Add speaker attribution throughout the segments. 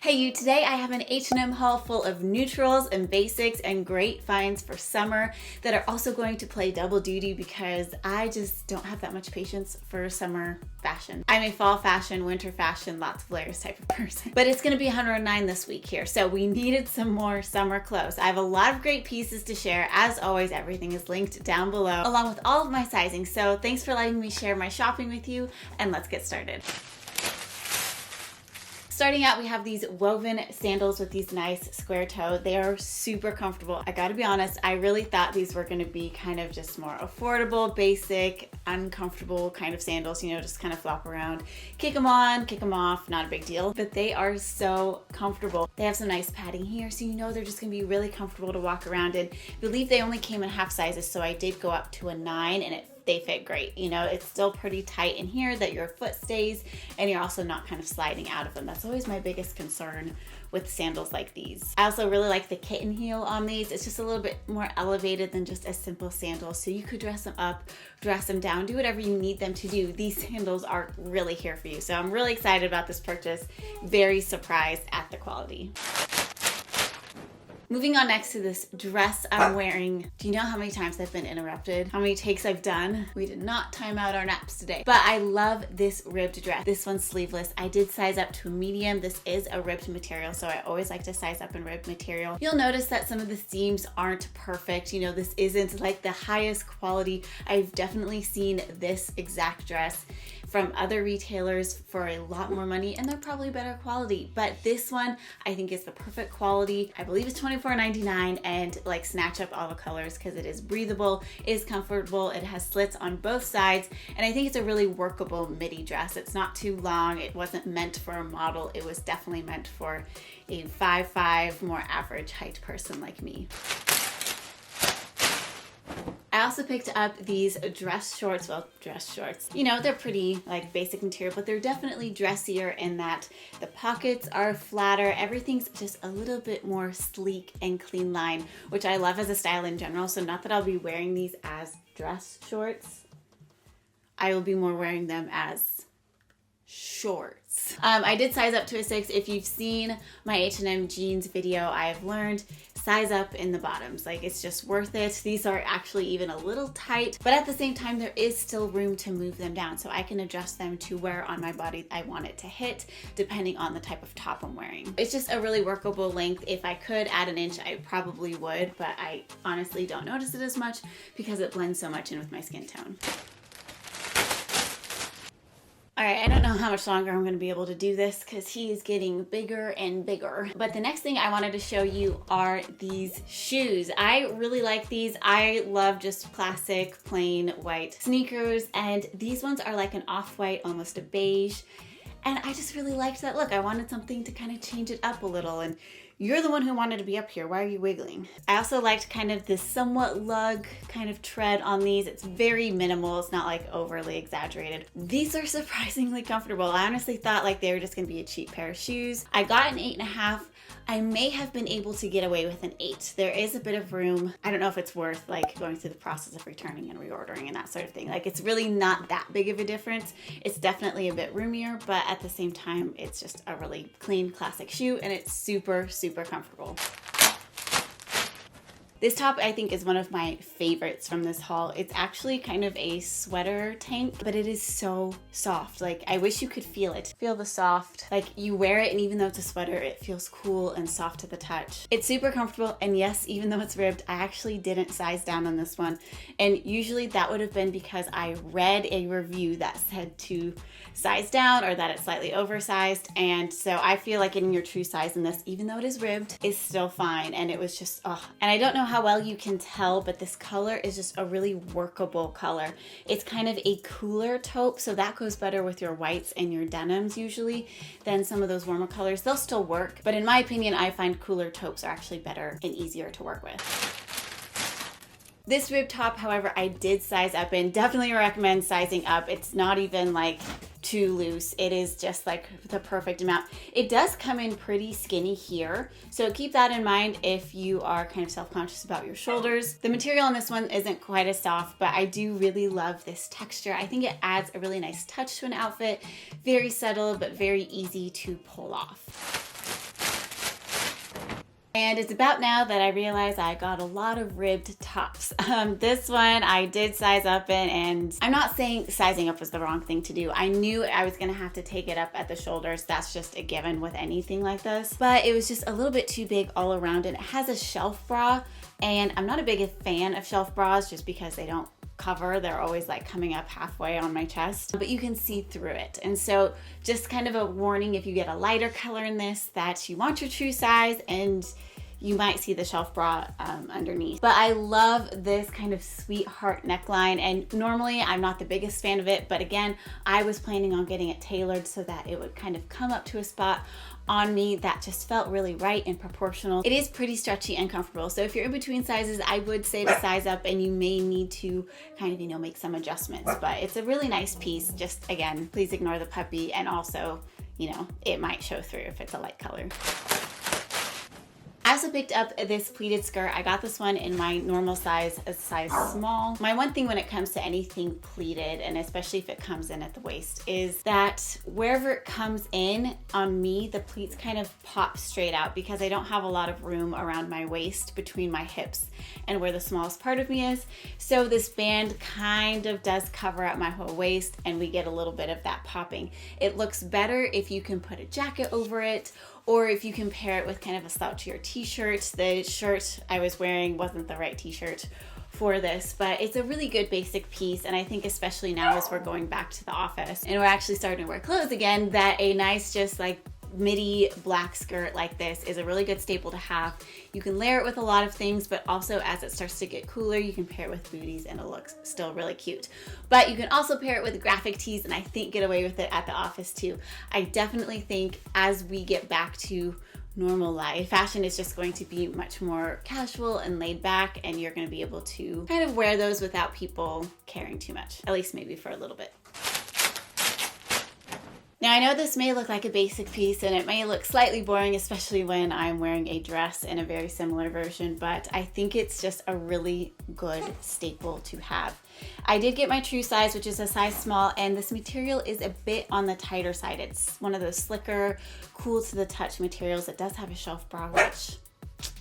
Speaker 1: Hey you, today I have an H&M haul full of neutrals and basics and great finds for summer that are also going to play double duty because I just don't have that much patience for summer fashion. I'm a fall fashion, winter fashion, lots of layers type of person. But it's gonna be 109 this week here, so we needed some more summer clothes. I have a lot of great pieces to share. As always, everything is linked down below along with all of my sizing. So thanks for letting me share my shopping with you, and let's get started. Starting out, we have these woven sandals with these nice square toe. They are super comfortable. I gotta be honest, I really thought these were gonna be kind of just more affordable, basic, uncomfortable kind of sandals, you know, just kind of flop around. Kick them on, kick them off, not a big deal. But they are so comfortable. They have some nice padding here, so you know they're just gonna be really comfortable to walk around in. I believe they only came in half sizes, so I did go up to a 9 and they fit great. You know, it's still pretty tight in here that your foot stays and you're also not kind of sliding out of them. That's always my biggest concern with sandals like these. I also really like the kitten heel on these. It's just a little bit more elevated than just a simple sandal. So you could dress them up, dress them down, do whatever you need them to do. These sandals are really here for you. So I'm really excited about this purchase. Very surprised at the quality. Moving on next to this dress I'm wearing. Do you know how many times I've been interrupted? How many takes I've done? We did not time out our naps today. But I love this ribbed dress. This one's sleeveless. I did size up to a medium. This is a ribbed material, so I always like to size up in ribbed material. You'll notice that some of the seams aren't perfect. You know, this isn't like the highest quality. I've definitely seen this exact dress from other retailers for a lot more money, and they're probably better quality. But this one, I think is the perfect quality. I believe it's $24.99, and like snatch up all the colors because it is breathable, is comfortable, it has slits on both sides, and I think it's a really workable midi dress. It's not too long. It wasn't meant for a model. It was definitely meant for a 5'5", more average height person like me. I also picked up these dress shorts, you know, they're pretty like basic material, but they're definitely dressier in that the pockets are flatter, everything's just a little bit more sleek and clean line, which I love as a style in general. So not that I'll be wearing these as dress shorts, I will be more wearing them as shorts. I did size up to a 6. If you've seen my H&M jeans video, I've learned size up in the bottoms. Like, it's just worth it. These are actually even a little tight, but at the same time, there is still room to move them down. So I can adjust them to where on my body I want it to hit, depending on the type of top I'm wearing. It's just a really workable length. If I could add an inch, I probably would, but I honestly don't notice it as much because it blends so much in with my skin tone. All right, I don't know how much longer I'm gonna be able to do this because he is getting bigger and bigger. But the next thing I wanted to show you are these shoes. I really like these. I love just classic, plain white sneakers, and these ones are like an off-white, almost a beige. And I just really liked that look. I wanted something to kind of change it up a little, and you're the one who wanted to be up here. Why are you wiggling? I also liked kind of this somewhat lug kind of tread on these. It's very minimal. It's not like overly exaggerated. These are surprisingly comfortable. I honestly thought like they were just gonna be a cheap pair of shoes. I got an 8.5. I may have been able to get away with an 8. There is a bit of room. I don't know if it's worth like going through the process of returning and reordering and that sort of thing. Like, it's really not that big of a difference. It's definitely a bit roomier, but at the same time, it's just a really clean, classic shoe, and it's super, super comfortable. This top, I think, is one of my favorites from this haul. It's actually kind of a sweater tank, but it is so soft. Like, I wish you could feel it. Feel the soft. Like, you wear it, and even though it's a sweater, it feels cool and soft to the touch. It's super comfortable, and yes, even though it's ribbed, I actually didn't size down on this one. And usually that would have been because I read a review that said to size down or that it's slightly oversized. And so I feel like getting your true size in this, even though it is ribbed, is still fine. And it was just, oh. And I don't know how well you can tell, but this color is just a really workable color. It's kind of a cooler taupe, so that goes better with your whites and your denims usually than some of those warmer colors. They'll still work, but in my opinion, I find cooler taupes are actually better and easier to work with. This rib top, however, I did size up in. Definitely recommend sizing up. It's not even like too loose. It is just like the perfect amount. It does come in pretty skinny here, so keep that in mind if you are kind of self-conscious about your shoulders. The material on this one isn't quite as soft, but I do really love this texture. I think it adds a really nice touch to an outfit. Very subtle, but very easy to pull off. And it's about now that I realize I got a lot of ribbed tops. This one I did size up in, and I'm not saying sizing up was the wrong thing to do. I knew I was gonna have to take it up at the shoulders. That's just a given with anything like this. But it was just a little bit too big all around, and it has a shelf bra. And I'm not a big fan of shelf bras just because they don't cover. They're always like coming up halfway on my chest, but you can see through it. And so just kind of a warning, if you get a lighter color in this, that you want your true size, and you might see the shelf bra underneath. But I love this kind of sweetheart neckline, and normally I'm not the biggest fan of it, but again, I was planning on getting it tailored so that it would kind of come up to a spot on me that just felt really right and proportional. It is pretty stretchy and comfortable. So if you're in between sizes, I would say to size up, and you may need to kind of, make some adjustments, but it's a really nice piece. Just again, please ignore the puppy, and also, it might show through if it's a light color. I also picked up this pleated skirt. I got this one in my normal size, a size small. My one thing when it comes to anything pleated, and especially if it comes in at the waist, is that wherever it comes in on me, the pleats kind of pop straight out because I don't have a lot of room around my waist between my hips and where the smallest part of me is. So this band kind of does cover up my whole waist, and we get a little bit of that popping. It looks better if you can put a jacket over it, or if you can pair it with kind of a slouchier t-shirt. The shirt I was wearing wasn't the right t-shirt for this, but it's a really good basic piece. And I think especially now as we're going back to the office and we're actually starting to wear clothes again, that a nice just like midi black skirt like this is a really good staple to have. You can layer it with a lot of things, but also as it starts to get cooler, you can pair it with booties and it looks still really cute. But you can also pair it with graphic tees, and I think get away with it at the office too. I definitely think as we get back to normal life, fashion is just going to be much more casual and laid back, and you're going to be able to kind of wear those without people caring too much, at least maybe for a little bit. Now I know this may look like a basic piece, and it may look slightly boring, especially when I'm wearing a dress in a very similar version, but I think it's just a really good staple to have. I did get my true size, which is a size small, and this material is a bit on the tighter side. It's one of those slicker, cool to the touch materials. It does have a shelf bra,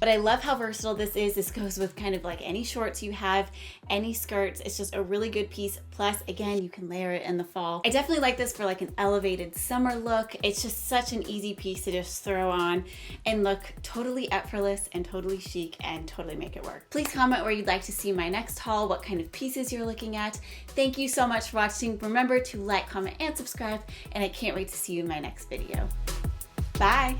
Speaker 1: but I love how versatile this is. This goes with kind of like any shorts you have, any skirts. It's just a really good piece. Plus, again, you can layer it in the fall. I definitely like this for like an elevated summer look. It's just such an easy piece to just throw on and look totally effortless and totally chic and totally make it work. Please comment where you'd like to see my next haul, what kind of pieces you're looking at. Thank you so much for watching. Remember to like, comment, and subscribe, and I can't wait to see you in my next video. Bye.